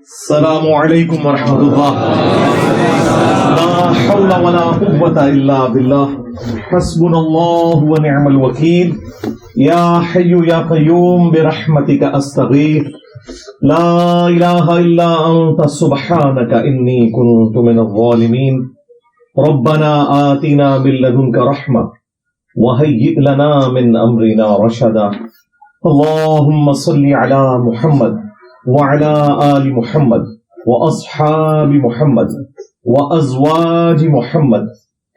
السلام علیکم ورحمۃ اللہ، لا حول ولا قوة الا باللہ، حسبنا اللہ ونعم الوکیل، یا حی یا قیوم برحمتک استغیث، لا الہ الا انت سبحانک انی کنت من الظالمین، ربنا آتنا من لدنک رحمہ وہیئ لنا من امرنا رشدا، اللہم صل علی محمد وعلى آل محمد وأصحاب محمد وأزواج محمد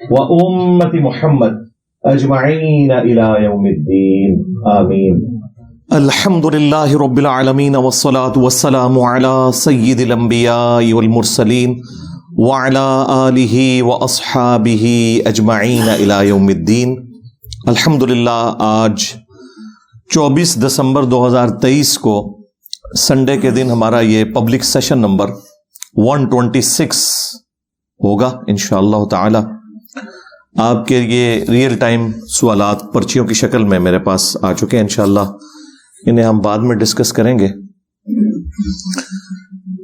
وأمة محمد أجمعين إلى يوم الدين آمين. الحمد لله رب العالمين والصلاة والسلام على سيد الأنبياء والمرسلين وعلى آله وأصحابه أجمعين إلى يوم الدين. الحمد للہ آج 24 دسمبر 2023 کو سنڈے کے دن ہمارا یہ پبلک سیشن نمبر 126 ہوگا انشاءاللہ تعالی. آپ کے یہ ریئل ٹائم سوالات پرچیوں کی شکل میں میرے پاس آ چکے ہیں، انشاءاللہ انہیں ہم بعد میں ڈسکس کریں گے.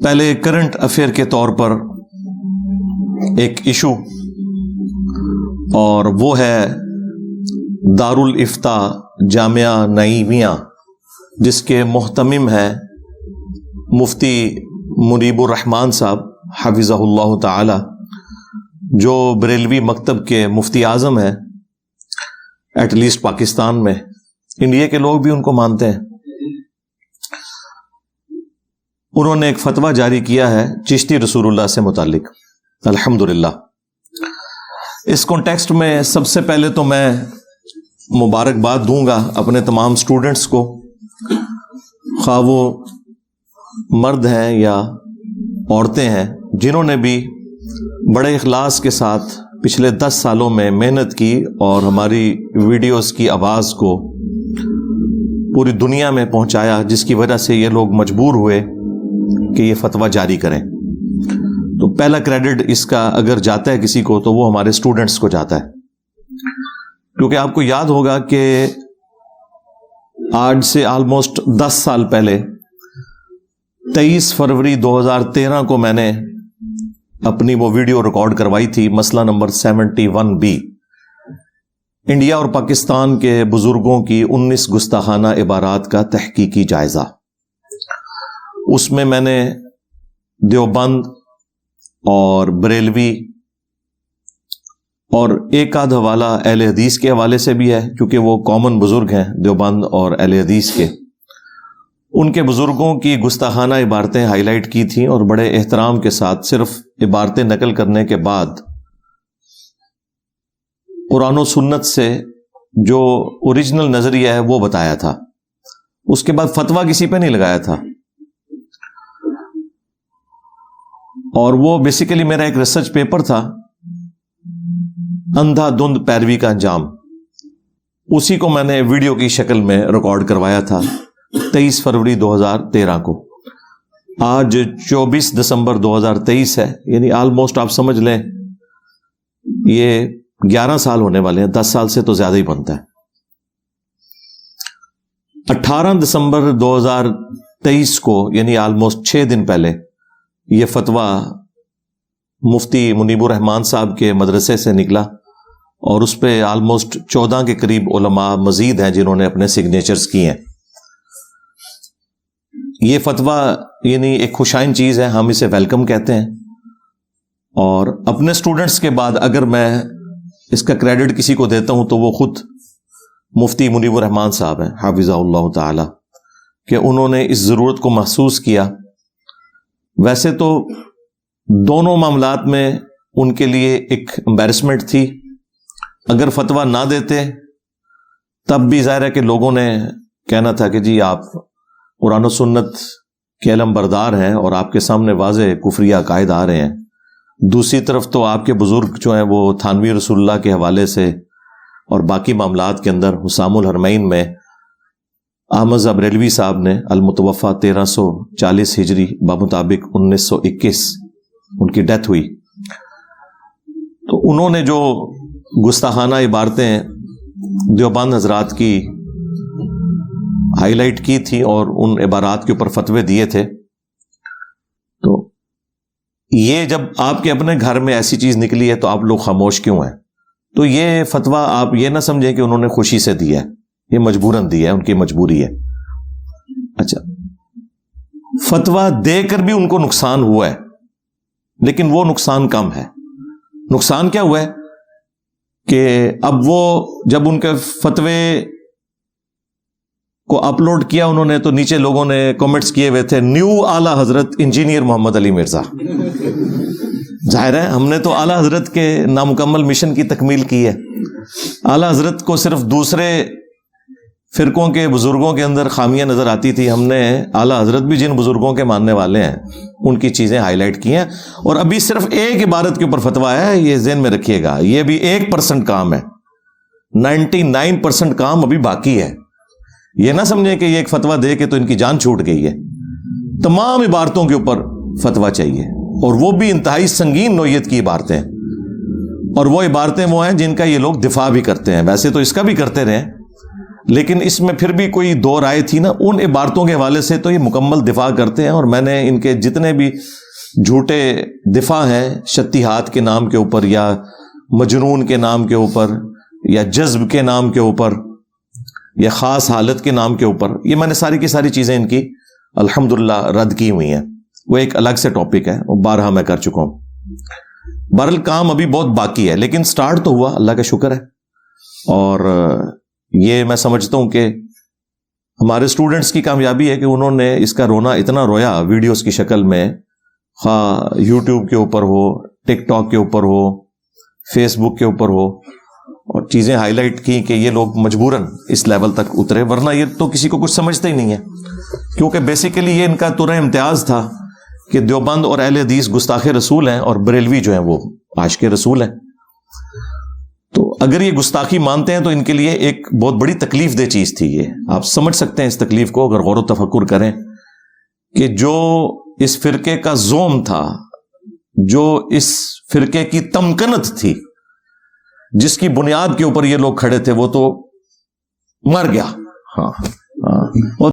پہلے کرنٹ افیئر کے طور پر ایک ایشو، اور وہ ہے دارالافتاء جامعہ نعیمیہ، جس کے محتمم ہے مفتی منیب الرحمان صاحب حفظہ اللہ تعالی، جو بریلوی مکتب کے مفتی اعظم ہیں ایٹ لیسٹ پاکستان میں. انڈیا کے لوگ بھی ان کو مانتے ہیں. انہوں نے ایک فتویٰ جاری کیا ہے چشتی رسول اللہ سے متعلق. الحمدللہ اس کانٹیکسٹ میں سب سے پہلے تو میں مبارکباد دوں گا اپنے تمام سٹوڈنٹس کو، خواہ وہ مرد ہیں یا عورتیں ہیں، جنہوں نے بھی بڑے اخلاص کے ساتھ پچھلے 10 سالوں میں محنت کی اور ہماری ویڈیوز کی آواز کو پوری دنیا میں پہنچایا، جس کی وجہ سے یہ لوگ مجبور ہوئے کہ یہ فتویٰ جاری کریں. تو پہلا کریڈٹ اس کا اگر جاتا ہے کسی کو تو وہ ہمارے سٹوڈنٹس کو جاتا ہے، کیونکہ آپ کو یاد ہوگا کہ آج سے آلموسٹ 10 سال پہلے 23 فروری 2013 کو میں نے اپنی وہ ویڈیو ریکارڈ کروائی تھی، مسئلہ نمبر 71B، انڈیا اور پاکستان کے بزرگوں کی 19 گستاخانہ عبارات کا تحقیقی جائزہ. اس میں میں نے دیوبند اور بریلوی اور ایک آدھ حوالہ اہل حدیث کے حوالے سے بھی ہے، کیونکہ وہ کامن بزرگ ہیں دیوبند اور اہل حدیث کے، ان کے بزرگوں کی گستاخانہ عبارتیں ہائی لائٹ کی تھیں، اور بڑے احترام کے ساتھ صرف عبارتیں نقل کرنے کے بعد قرآن و سنت سے جو اوریجنل نظریہ ہے وہ بتایا تھا. اس کے بعد فتویٰ کسی پہ نہیں لگایا تھا، اور وہ بیسیکلی میرا ایک ریسرچ پیپر تھا، اندھا دھند پیروی کا انجام. اسی کو میں نے ویڈیو کی شکل میں ریکارڈ کروایا تھا 23 فروری 2013 کو. آج 24 دسمبر 2023 ہے، یعنی آلموسٹ آپ سمجھ لیں یہ 11 سال ہونے والے ہیں. 10 سال سے تو زیادہ ہی بنتا ہے. 18 دسمبر 2023 کو یعنی آلموسٹ 6 دن پہلے یہ فتویٰ مفتی منیب الرحمان صاحب کے مدرسے سے نکلا، اور اس پہ آلموسٹ 14 کے قریب علماء مزید ہیں جنہوں نے اپنے سگنیچرز کی ہیں. یہ فتویٰ یعنی ایک خوشائن چیز ہے، ہم اسے ویلکم کہتے ہیں. اور اپنے سٹوڈنٹس کے بعد اگر میں اس کا کریڈٹ کسی کو دیتا ہوں تو وہ خود مفتی منیب الرحمان صاحب ہیں حافظہ اللہ تعالی، کہ انہوں نے اس ضرورت کو محسوس کیا. ویسے تو دونوں معاملات میں ان کے لیے ایک امبیرسمنٹ تھی. اگر فتویٰ نہ دیتے تب بھی ظاہر ہے کہ لوگوں نے کہنا تھا کہ جی آپ قرآن و سنت کے علم بردار ہیں اور آپ کے سامنے واضح کفریہ عقائد آ رہے ہیں. دوسری طرف تو آپ کے بزرگ جو ہیں وہ تھانوی رسول اللہ کے حوالے سے اور باقی معاملات کے اندر حسام الحرمین میں احمد بریلوی صاحب نے المتوفہ 1340 ہجری بمطابق 1921 ان کی ڈیتھ ہوئی. تو انہوں نے جو گستاخانہ عبارتیں دیوبند حضرات کی ہائی لائٹ کی تھی اور ان عبارات کے اوپر فتوے دیے تھے، یہ جب آپ کے اپنے گھر میں ایسی چیز نکلی ہے تو آپ لوگ خاموش کیوں ہیں؟ تو یہ فتویٰ آپ یہ نہ سمجھیں کہ انہوں نے خوشی سے دیا ہے، یہ مجبوراً دیا ہے، ان کی مجبوری ہے۔ اچھا، فتویٰ دے کر بھی ان کو نقصان ہوا ہے، لیکن وہ نقصان کم ہے۔ نقصان کیا ہوا ہے کہ اب وہ جب ان کے فتوے کو اپلوڈ کیا انہوں نے تو نیچے لوگوں نے کمنٹس کیے ہوئے تھے، نیو اعلیٰ حضرت انجینئر محمد علی مرزا۔ ظاہر ہے ہم نے تو اعلیٰ حضرت کے نامکمل مشن کی تکمیل کی ہے۔ اعلیٰ حضرت کو صرف دوسرے فرقوں کے بزرگوں کے اندر خامیاں نظر آتی تھی، ہم نے اعلیٰ حضرت بھی جن بزرگوں کے ماننے والے ہیں ان کی چیزیں ہائی لائٹ کی ہیں، اور ابھی صرف ایک عبارت کے اوپر فتویٰ ہے، یہ ذہن میں رکھیے گا، یہ بھی 1% کام ہے، 99% کام ابھی باقی ہے۔ یہ نہ سمجھیں کہ یہ ایک فتویٰ دے کے تو ان کی جان چھوٹ گئی ہے، تمام عبارتوں کے اوپر فتویٰ چاہیے، اور وہ بھی انتہائی سنگین نوعیت کی عبارتیں، اور وہ عبارتیں وہ ہیں جن کا یہ لوگ دفاع بھی کرتے ہیں، ویسے تو اس کا بھی کرتے رہے، لیکن اس میں پھر بھی کوئی دو رائے تھی نا، ان عبارتوں کے حوالے سے تو یہ مکمل دفاع کرتے ہیں، اور میں نے ان کے جتنے بھی جھوٹے دفاع ہیں شتیہات کے نام کے اوپر، یا مجنون کے نام کے اوپر، یا جذب کے نام کے اوپر، یا خاص حالت کے نام کے اوپر، یہ میں نے ساری کی ساری چیزیں ان کی الحمدللہ رد کی ہوئی ہیں۔ وہ ایک الگ سے ٹاپک ہے، وہ بارہا میں کر چکا ہوں۔ بہرحال کام ابھی بہت باقی ہے، لیکن سٹارٹ تو ہوا، اللہ کا شکر ہے، اور یہ میں سمجھتا ہوں کہ ہمارے اسٹوڈنٹس کی کامیابی ہے کہ انہوں نے اس کا رونا اتنا رویا ویڈیوز کی شکل میں، خواہ یوٹیوب کے اوپر ہو، ٹک ٹاک کے اوپر ہو، فیس بک کے اوپر ہو، اور چیزیں ہائی لائٹ کی کہ یہ لوگ مجبوراً اس لیول تک اترے، ورنہ یہ تو کسی کو کچھ سمجھتے ہی نہیں ہے، کیونکہ بیسیکلی یہ ان کا ترہ امتیاز تھا کہ دیوبند اور اہل حدیث گستاخ رسول ہیں، اور بریلوی جو ہیں وہ عاشق رسول ہیں۔ تو اگر یہ گستاخی مانتے ہیں تو ان کے لیے ایک بہت بڑی تکلیف دہ چیز تھی، یہ آپ سمجھ سکتے ہیں اس تکلیف کو اگر غور و تفکر کریں، کہ جو اس فرقے کا زوم تھا، جو اس فرقے کی تمکنت تھی، جس کی بنیاد کے اوپر یہ لوگ کھڑے تھے، وہ تو مر گیا۔ ہاں